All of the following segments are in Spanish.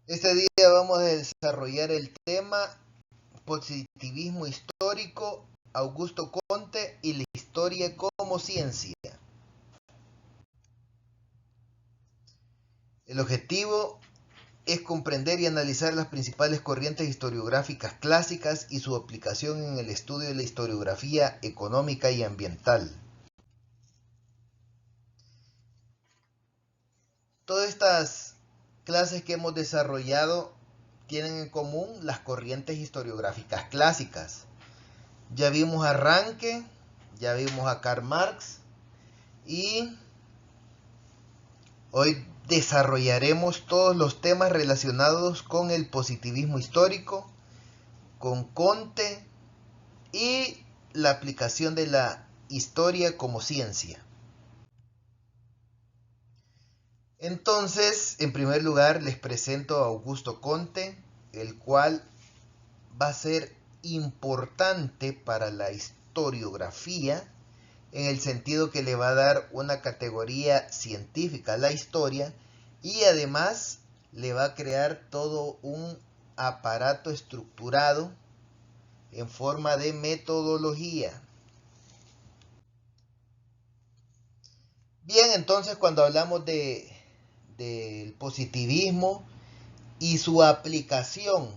Este día vamos a desarrollar el tema positivismo histórico, Augusto Conte y la historia como ciencia. El objetivo es comprender y analizar las principales corrientes historiográficas clásicas y su aplicación en el estudio de la historiografía económica y ambiental. Todas estas clases que hemos desarrollado tienen en común las corrientes historiográficas clásicas. Ya vimos a Ranke, ya vimos a Karl Marx y hoy desarrollaremos todos los temas relacionados con el positivismo histórico, con Conte y la aplicación de la historia como ciencia. Entonces, en primer lugar, les presento a Augusto Conte, el cual va a ser importante para la historiografía en el sentido que le va a dar una categoría científica a la historia y además le va a crear todo un aparato estructurado en forma de metodología. Bien, entonces cuando hablamos del positivismo y su aplicación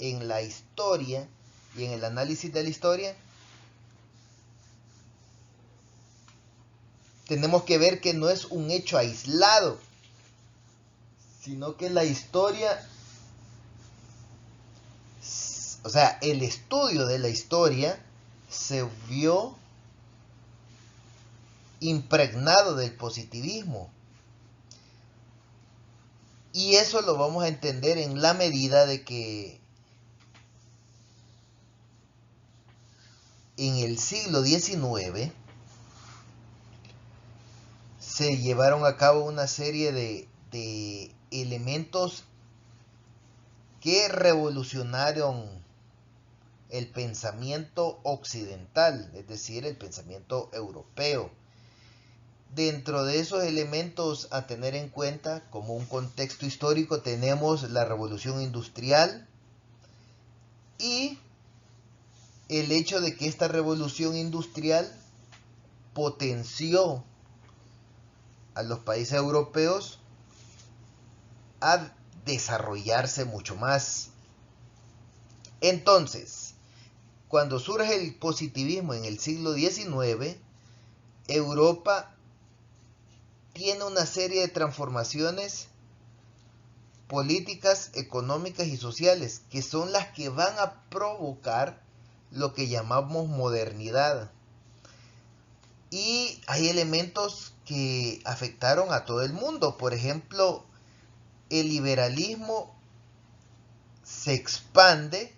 en la historia y en el análisis de la historia, tenemos que ver que no es un hecho aislado, sino que la historia, o sea, el estudio de la historia se vio impregnado del positivismo. Y eso lo vamos a entender en la medida de que en el siglo XIX se llevaron a cabo una serie de elementos que revolucionaron el pensamiento occidental, es decir, el pensamiento europeo. Dentro de esos elementos a tener en cuenta como un contexto histórico tenemos la revolución industrial y el hecho de que esta revolución industrial potenció a los países europeos a desarrollarse mucho más. Entonces, cuando surge el positivismo en el siglo XIX, Europa tiene una serie de transformaciones políticas, económicas y sociales que son las que van a provocar lo que llamamos modernidad. Y hay elementos que afectaron a todo el mundo. Por ejemplo, el liberalismo se expande,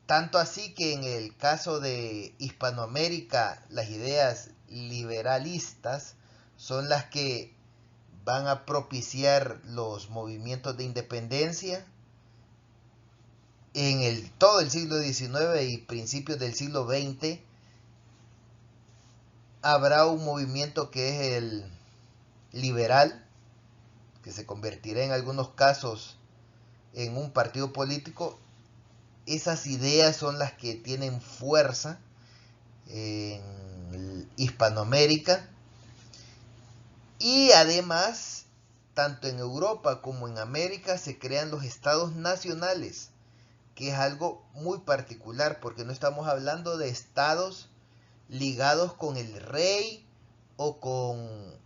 tanto así que en el caso de Hispanoamérica las ideas liberalistas son las que van a propiciar los movimientos de independencia en todo el siglo XIX y principios del siglo XX. Habrá un movimiento que es el liberal, que se convertirá en algunos casos en un partido político. Esas ideas son las que tienen fuerza en Hispanoamérica y además tanto en Europa como en América se crean los estados nacionales, que es algo muy particular porque no estamos hablando de estados ligados con el rey o con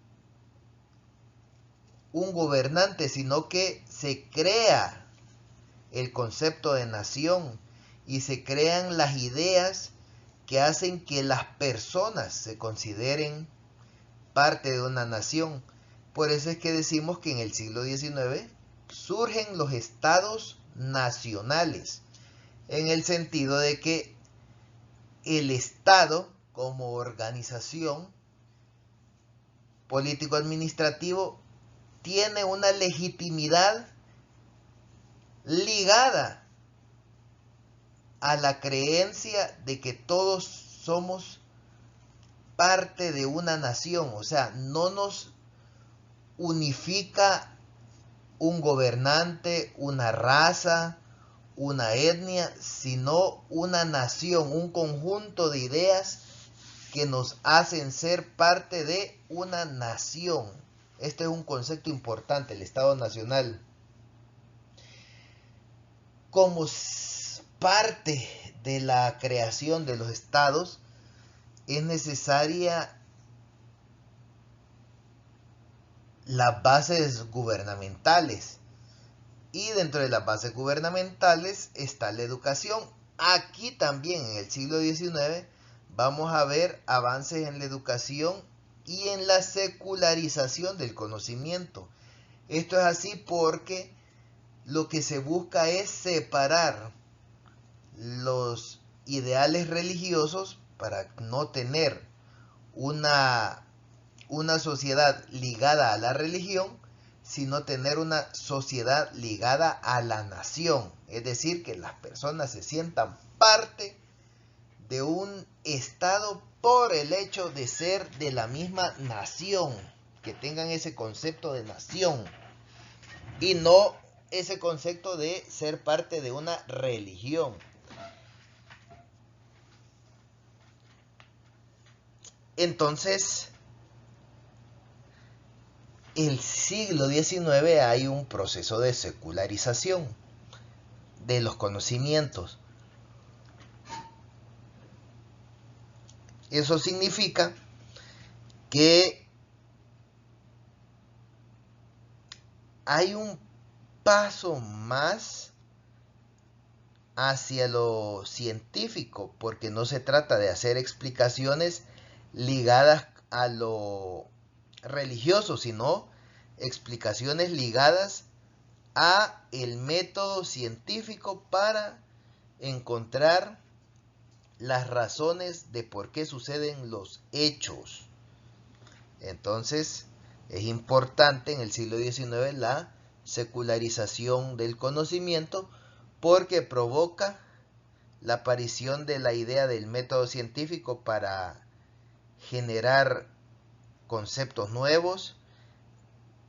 un gobernante, sino que se crea el concepto de nación y se crean las ideas que hacen que las personas se consideren parte de una nación. Por eso es que decimos que en el siglo XIX surgen los estados nacionales, en el sentido de que el Estado como organización político-administrativo tiene una legitimidad ligada a la creencia de que todos somos parte de una nación, o sea, no nos unifica un gobernante, una raza, una etnia, sino una nación, un conjunto de ideas que nos hacen ser parte de una nación. Este es un concepto importante, el Estado Nacional. Como parte de la creación de los estados, es necesaria las bases gubernamentales. Y dentro de las bases gubernamentales está la educación. Aquí también en el siglo XIX vamos a ver avances en la educación y en la secularización del conocimiento. Esto es así porque lo que se busca es separar los ideales religiosos para no tener una sociedad ligada a la religión, sino tener una sociedad ligada a la nación. Es decir, que las personas se sientan parte de un estado por el hecho de ser de la misma nación, que tengan ese concepto de nación y no ese concepto de ser parte de una religión. Entonces, el siglo XIX hay un proceso de secularización de los conocimientos. Eso significa que hay un paso más hacia lo científico, porque no se trata de hacer explicaciones ligadas a lo religioso, sino explicaciones ligadas a el método científico para encontrar las razones de por qué suceden los hechos. Entonces, es importante en el siglo XIX la secularización del conocimiento porque provoca la aparición de la idea del método científico para generar conceptos nuevos.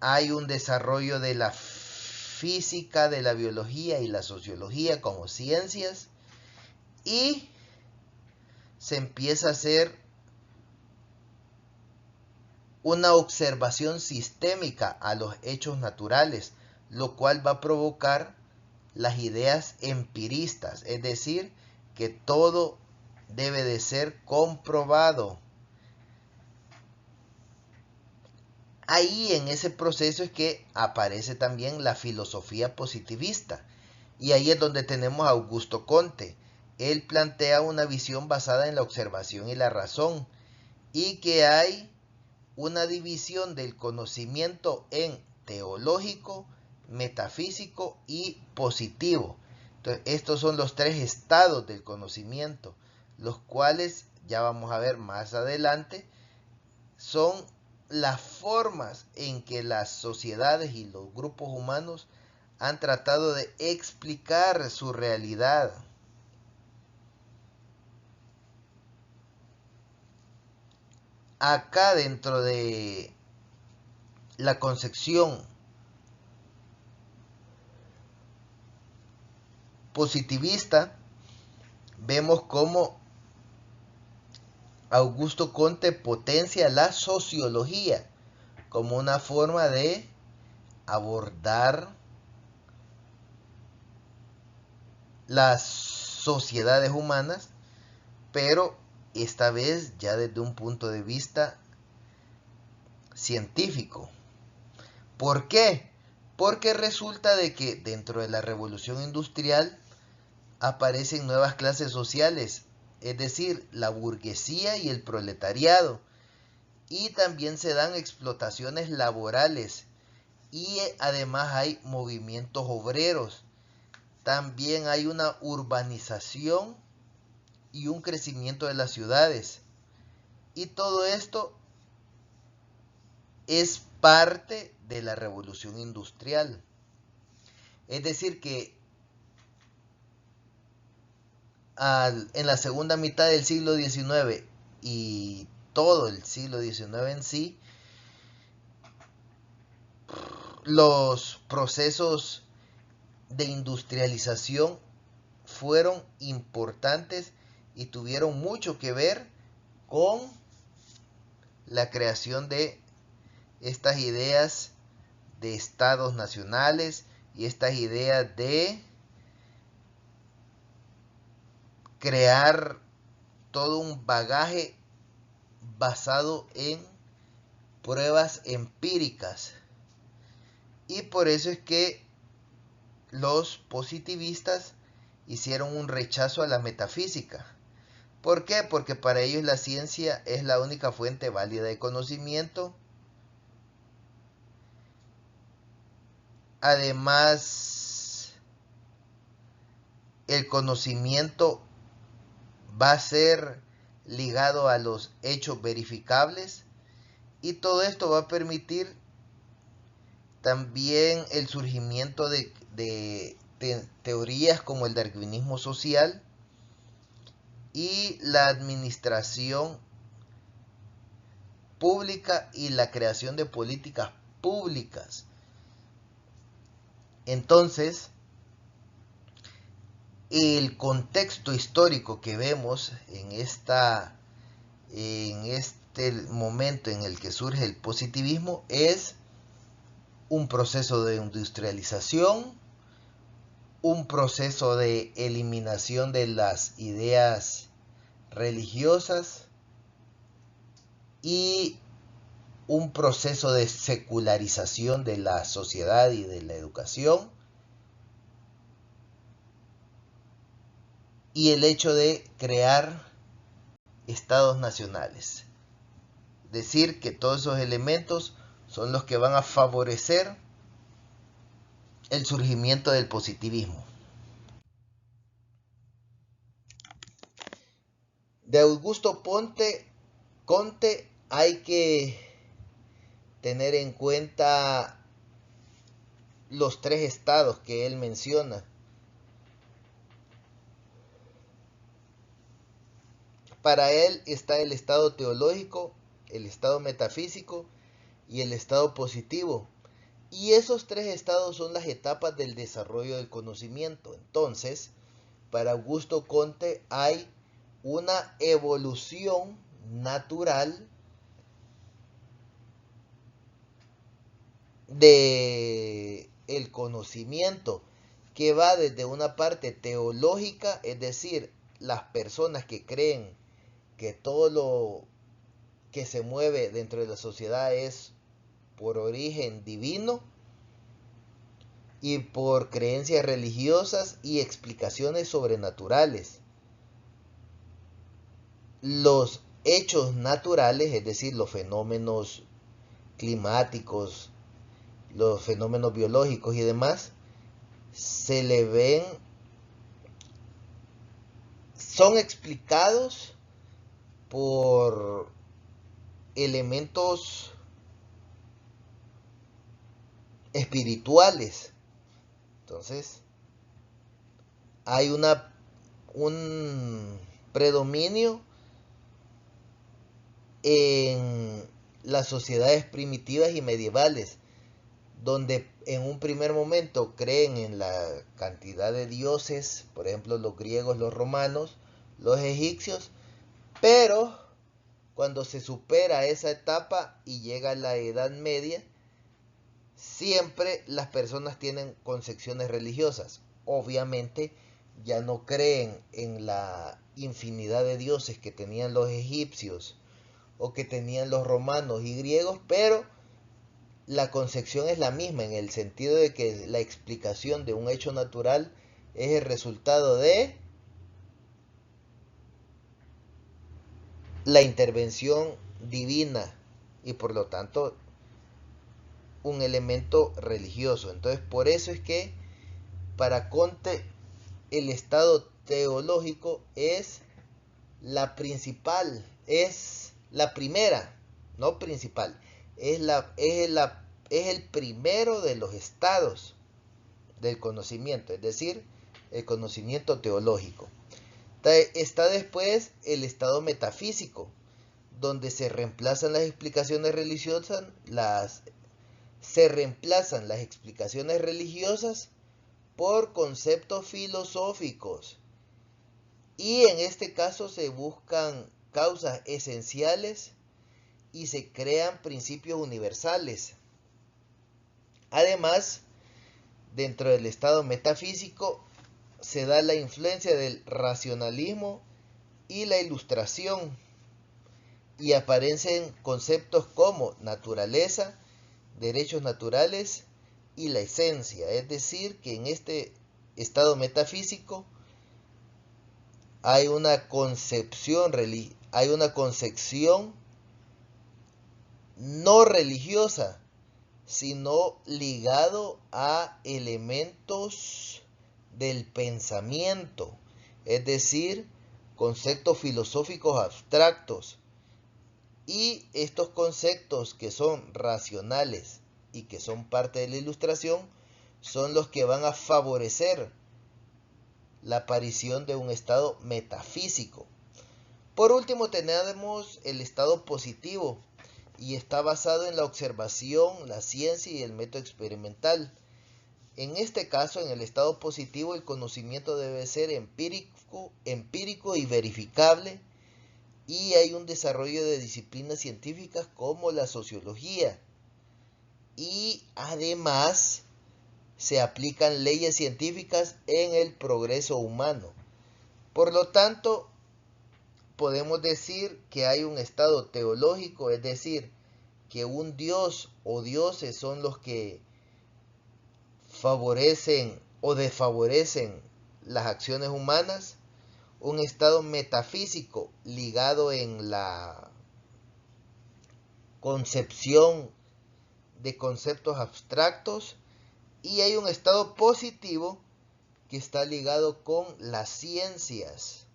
Hay un desarrollo de la física, de la biología y la sociología como ciencias y se empieza a hacer una observación sistémica a los hechos naturales, lo cual va a provocar las ideas empiristas, es decir, que todo debe de ser comprobado. Ahí en ese proceso es que aparece también la filosofía positivista. Y ahí es donde tenemos a Augusto Comte. Él plantea una visión basada en la observación y la razón. Y que hay una división del conocimiento en teológico, metafísico y positivo. Entonces, estos son los tres estados del conocimiento, los cuales, ya vamos a ver más adelante, son las formas en que las sociedades y los grupos humanos han tratado de explicar su realidad. Acá dentro de la concepción positivista, vemos cómo Augusto Comte potencia la sociología como una forma de abordar las sociedades humanas, pero esta vez ya desde un punto de vista científico. ¿Por qué? Porque resulta de que dentro de la revolución industrial aparecen nuevas clases sociales, es decir, la burguesía y el proletariado, y también se dan explotaciones laborales y además hay movimientos obreros. También hay una urbanización y un crecimiento de las ciudades. Y todo esto es parte de la revolución industrial. Es decir que en la segunda mitad del siglo XIX y todo el siglo XIX en sí, los procesos de industrialización fueron importantes y tuvieron mucho que ver con la creación de estas ideas de estados nacionales y estas ideas de crear todo un bagaje basado en pruebas empíricas. Y por eso es que los positivistas hicieron un rechazo a la metafísica. ¿Por qué? Porque para ellos la ciencia es la única fuente válida de conocimiento. Además, el conocimiento va a ser ligado a los hechos verificables y todo esto va a permitir también el surgimiento de teorías como el darwinismo social y la administración pública y la creación de políticas públicas. Entonces, el contexto histórico que vemos en este momento en el que surge el positivismo es un proceso de industrialización, un proceso de eliminación de las ideas religiosas y un proceso de secularización de la sociedad y de la educación, y el hecho de crear estados nacionales. Decir que todos esos elementos son los que van a favorecer el surgimiento del positivismo. De Augusto Comte hay que tener en cuenta los tres estados que él menciona. Para él está el estado teológico, el estado metafísico y el estado positivo. Y esos tres estados son las etapas del desarrollo del conocimiento. Entonces, para Augusto Comte hay una evolución natural de el conocimiento que va desde una parte teológica, es decir, las personas que creen que todo lo que se mueve dentro de la sociedad es por origen divino y por creencias religiosas y explicaciones sobrenaturales. Los hechos naturales, es decir, los fenómenos climáticos, los fenómenos biológicos y demás, se le ven, son explicados por elementos espirituales. Entonces, hay un predominio en las sociedades primitivas y medievales, donde en un primer momento creen en la cantidad de dioses, por ejemplo los griegos, los romanos, los egipcios, pero cuando se supera esa etapa y llega la Edad Media, siempre las personas tienen concepciones religiosas. Obviamente ya no creen en la infinidad de dioses que tenían los egipcios o que tenían los romanos y griegos, pero la concepción es la misma en el sentido de que la explicación de un hecho natural es el resultado de la intervención divina y por lo tanto un elemento religioso. Entonces, por eso es que para Comte el estado teológico es la principal, es la primera, no principal, es el primero de los estados del conocimiento, es decir, el conocimiento teológico. Está después el estado metafísico, donde se reemplazan las explicaciones religiosas, se reemplazan las explicaciones religiosas por conceptos filosóficos y en este caso se buscan causas esenciales y se crean principios universales. Además, dentro del estado metafísico se da la influencia del racionalismo y la ilustración y aparecen conceptos como naturaleza, derechos naturales y la esencia. Es decir, que en este estado metafísico hay una concepción no religiosa, sino ligado a elementos del pensamiento, es decir, conceptos filosóficos abstractos. Y estos conceptos que son racionales y que son parte de la ilustración son los que van a favorecer la aparición de un estado metafísico. Por último tenemos el estado positivo y está basado en la observación, la ciencia y el método experimental. En este caso, en el estado positivo, el conocimiento debe ser empírico y verificable, y hay un desarrollo de disciplinas científicas como la sociología, y además se aplican leyes científicas en el progreso humano. Por lo tanto, podemos decir que hay un estado teológico, es decir, que un dios o dioses son los que favorecen o desfavorecen las acciones humanas. Un estado metafísico ligado en la concepción de conceptos abstractos, y hay un estado positivo que está ligado con las ciencias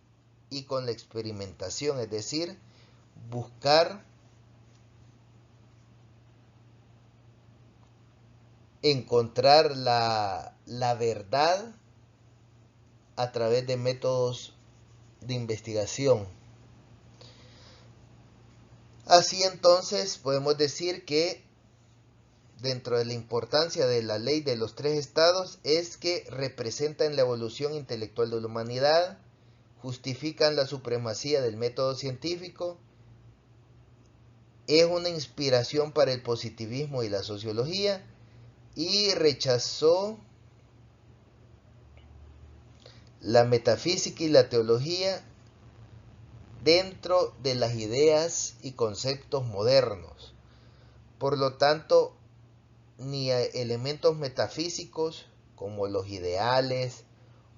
y con la experimentación, es decir, buscar encontrar la verdad a través de métodos de investigación. Así entonces podemos decir que dentro de la importancia de la ley de los tres estados es que representan la evolución intelectual de la humanidad, justifican la supremacía del método científico, es una inspiración para el positivismo y la sociología, y rechazó la metafísica y la teología dentro de las ideas y conceptos modernos. Por lo tanto, ni elementos metafísicos como los ideales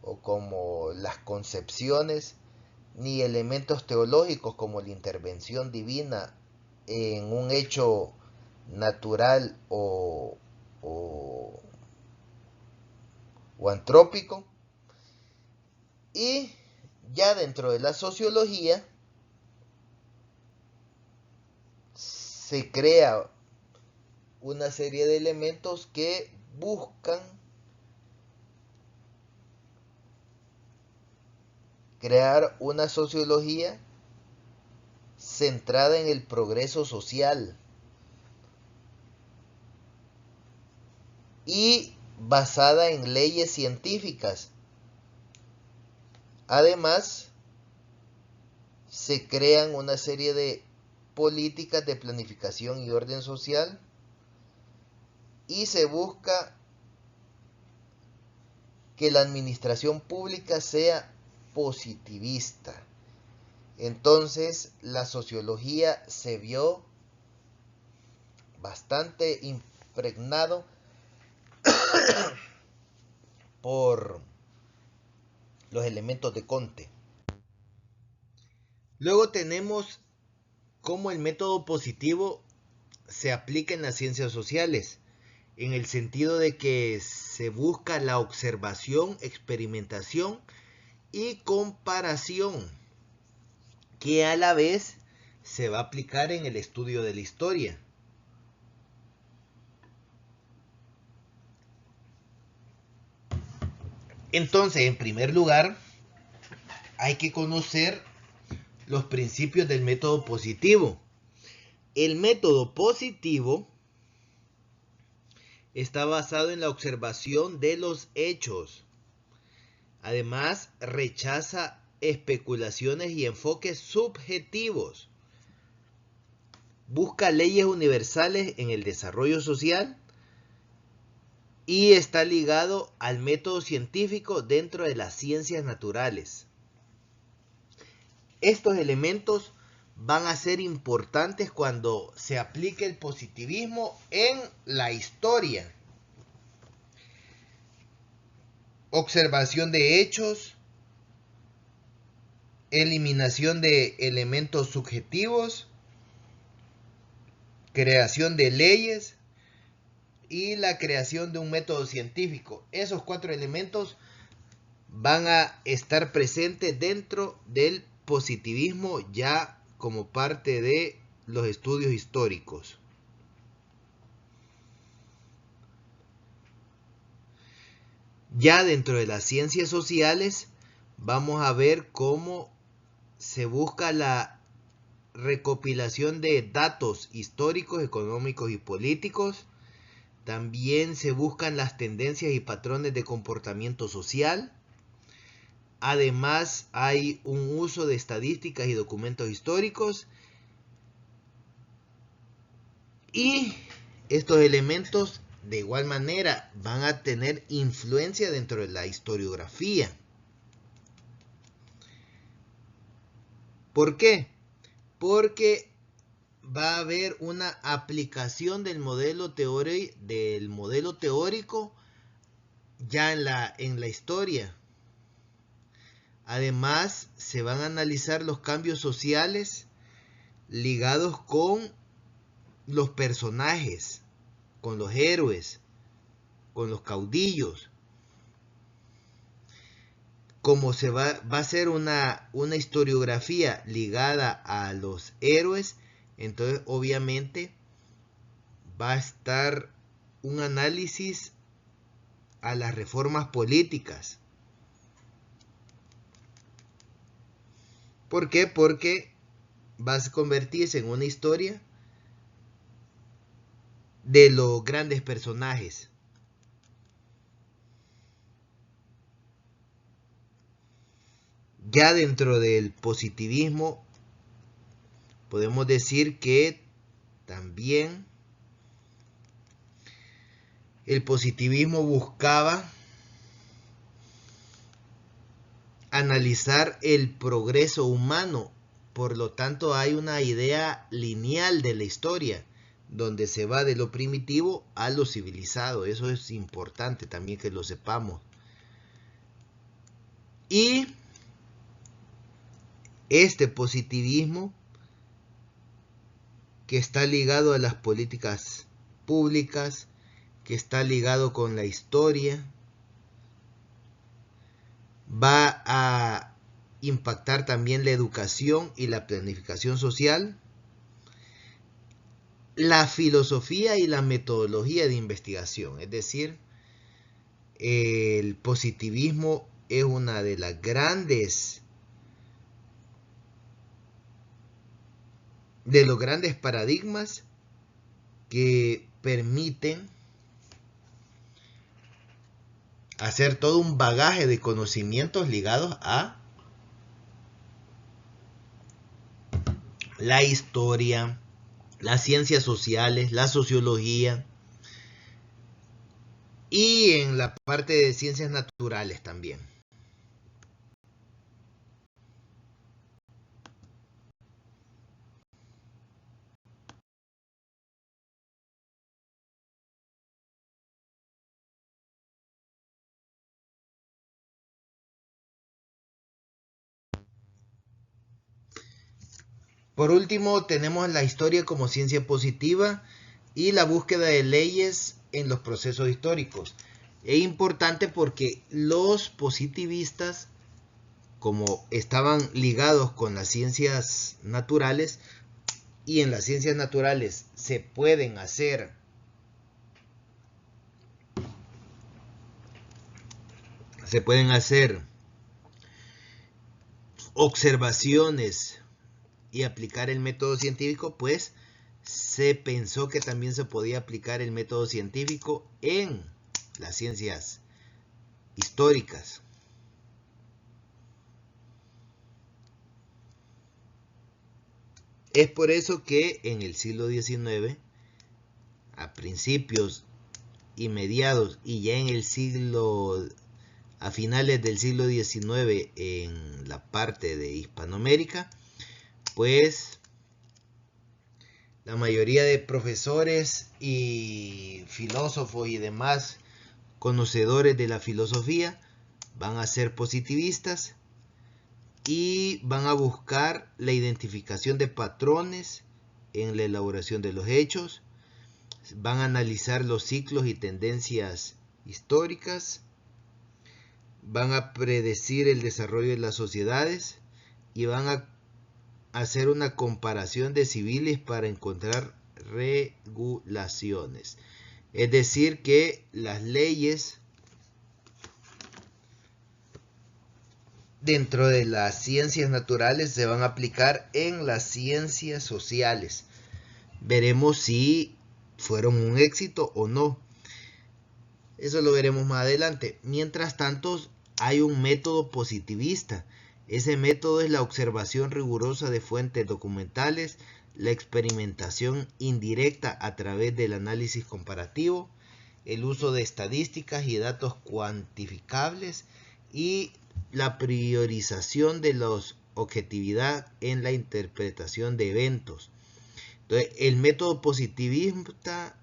o como las concepciones, ni elementos teológicos como la intervención divina en un hecho natural o antrópico. Y ya dentro de la sociología se crea una serie de elementos que buscan crear una sociología centrada en el progreso social y basada en leyes científicas. Además, se crean una serie de políticas de planificación y orden social y se busca que la administración pública sea positivista. Entonces, la sociología se vio bastante impregnado por los elementos de Comte. Luego tenemos cómo el método positivo se aplica en las ciencias sociales, en el sentido de que se busca la observación, experimentación y comparación, que a la vez se va a aplicar en el estudio de la historia. Entonces, en primer lugar, hay que conocer los principios del método positivo. El método positivo está basado en la observación de los hechos. Además, rechaza especulaciones y enfoques subjetivos. Busca leyes universales en el desarrollo social y está ligado al método científico dentro de las ciencias naturales. Estos elementos van a ser importantes cuando se aplique el positivismo en la historia. Observación de hechos, eliminación de elementos subjetivos, creación de leyes y la creación de un método científico. Esos 4 elementos van a estar presentes dentro del positivismo ya como parte de los estudios históricos. Ya dentro de las ciencias sociales vamos a ver cómo se busca la recopilación de datos históricos, económicos y políticos. También se buscan las tendencias y patrones de comportamiento social. Además, hay un uso de estadísticas y documentos históricos. Y estos elementos, de igual manera, van a tener influencia dentro de la historiografía. ¿Por qué? Porque va a haber una aplicación del modelo teórico ya en la historia. Además, se van a analizar los cambios sociales ligados con los personajes, con los héroes, con los caudillos. Como va a ser una historiografía ligada a los héroes, entonces obviamente va a estar un análisis a las reformas políticas. ¿Por qué? Porque va a convertirse en una historia de los grandes personajes. Ya dentro del positivismo podemos decir que también el positivismo buscaba analizar el progreso humano. Por lo tanto, hay una idea lineal de la historia, donde se va de lo primitivo a lo civilizado. Eso es importante también que lo sepamos. Y este positivismo, que está ligado a las políticas públicas, que está ligado con la historia, va a impactar también la educación y la planificación social, la filosofía y la metodología de investigación. Es decir, el positivismo es una de las de los grandes paradigmas que permiten hacer todo un bagaje de conocimientos ligados a la historia, las ciencias sociales, la sociología y en la parte de ciencias naturales también. Por último, tenemos la historia como ciencia positiva y la búsqueda de leyes en los procesos históricos. Es importante porque los positivistas, como estaban ligados con las ciencias naturales, y en las ciencias naturales se pueden hacer observaciones y aplicar el método científico, pues se pensó que también se podía aplicar el método científico en las ciencias históricas. Es por eso que en el siglo XIX, a principios y mediados, y ya a finales del siglo XIX en la parte de Hispanoamérica, pues la mayoría de profesores y filósofos y demás conocedores de la filosofía van a ser positivistas y van a buscar la identificación de patrones en la elaboración de los hechos, van a analizar los ciclos y tendencias históricas, van a predecir el desarrollo de las sociedades y van a hacer una comparación de civiles para encontrar regulaciones. Es decir, que las leyes dentro de las ciencias naturales se van a aplicar en las ciencias sociales. Veremos si fueron un éxito o no. Eso lo veremos más adelante. Mientras tanto, hay un método positivista. Ese método es la observación rigurosa de fuentes documentales, la experimentación indirecta a través del análisis comparativo, el uso de estadísticas y datos cuantificables y la priorización de la objetividad en la interpretación de eventos. Entonces, el método positivista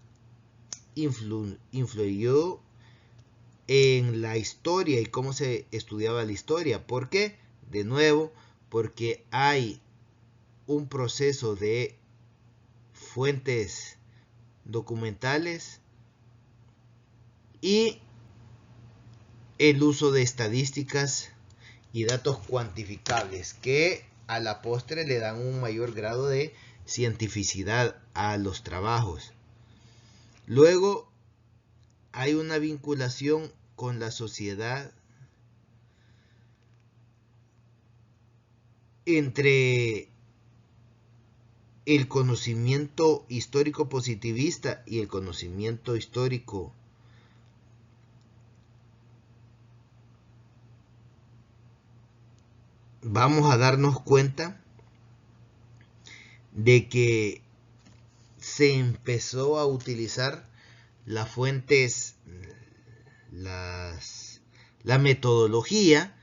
influyó en la historia y cómo se estudiaba la historia. ¿Por qué? De nuevo, porque hay un proceso de fuentes documentales y el uso de estadísticas y datos cuantificables que a la postre le dan un mayor grado de cientificidad a los trabajos. Luego hay una vinculación con la sociedad entre el conocimiento histórico positivista y el conocimiento histórico vamos a darnos cuenta de que se empezó a utilizar las fuentes, la metodología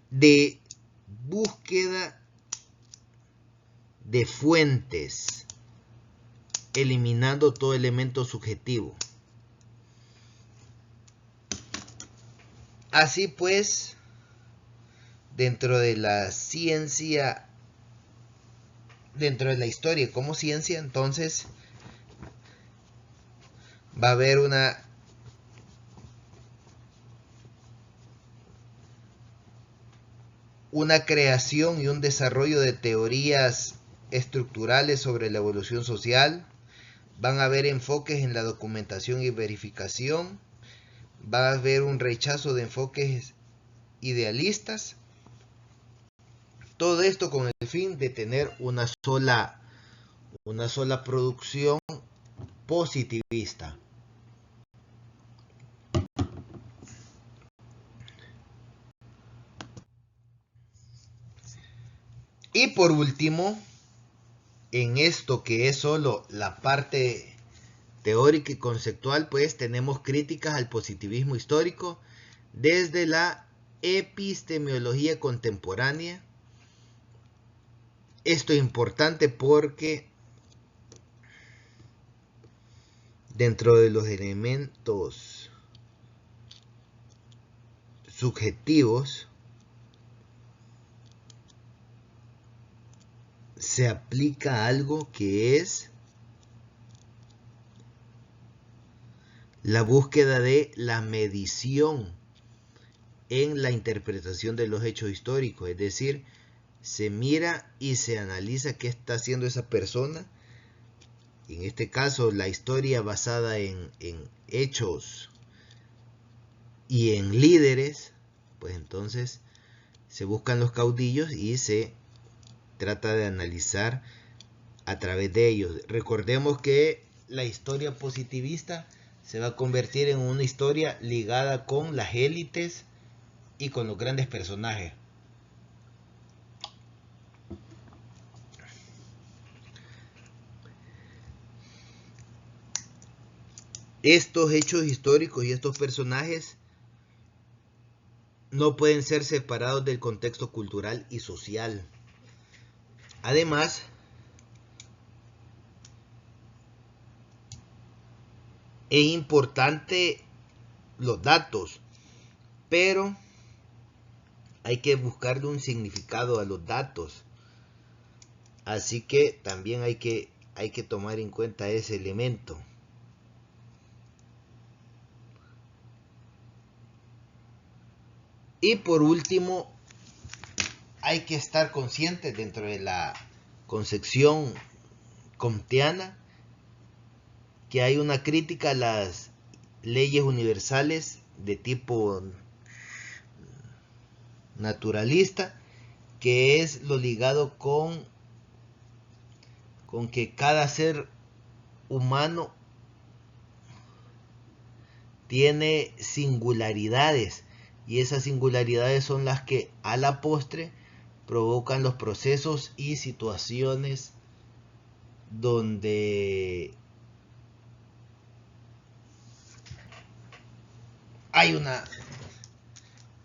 de búsqueda de fuentes, eliminando todo elemento subjetivo. Así pues, dentro de la ciencia, dentro de la historia como ciencia, entonces va a haber una creación y un desarrollo de teorías estructurales sobre la evolución social. Van a haber enfoques en la documentación y verificación. Va a haber un rechazo de enfoques idealistas. Todo esto con el fin de tener una sola producción positivista. Y por último, en esto que es solo la parte teórica y conceptual, pues tenemos críticas al positivismo histórico desde la epistemología contemporánea. Esto es importante porque dentro de los elementos subjetivos se aplica algo que es la búsqueda de la medición en la interpretación de los hechos históricos, es decir, se mira y se analiza qué está haciendo esa persona. En este caso, la historia basada en hechos y en líderes, pues entonces se buscan los caudillos y se trata de analizar a través de ellos. Recordemos que la historia positivista se va a convertir en una historia ligada con las élites y con los grandes personajes. Estos hechos históricos y estos personajes no pueden ser separados del contexto cultural y social. Además, es importante los datos, pero hay que buscarle un significado a los datos. Así que también hay que tomar en cuenta ese elemento. Y por último, hay que estar conscientes dentro de la concepción comteana que hay una crítica a las leyes universales de tipo naturalista, que es lo ligado con que cada ser humano tiene singularidades, y esas singularidades son las que a la postre provocan los procesos y situaciones donde hay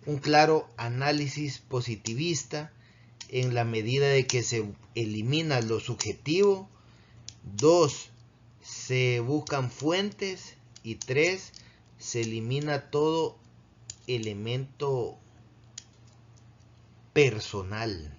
un claro análisis positivista en la medida de que se elimina lo subjetivo, 2, se buscan fuentes, y 3, se elimina todo elemento personal.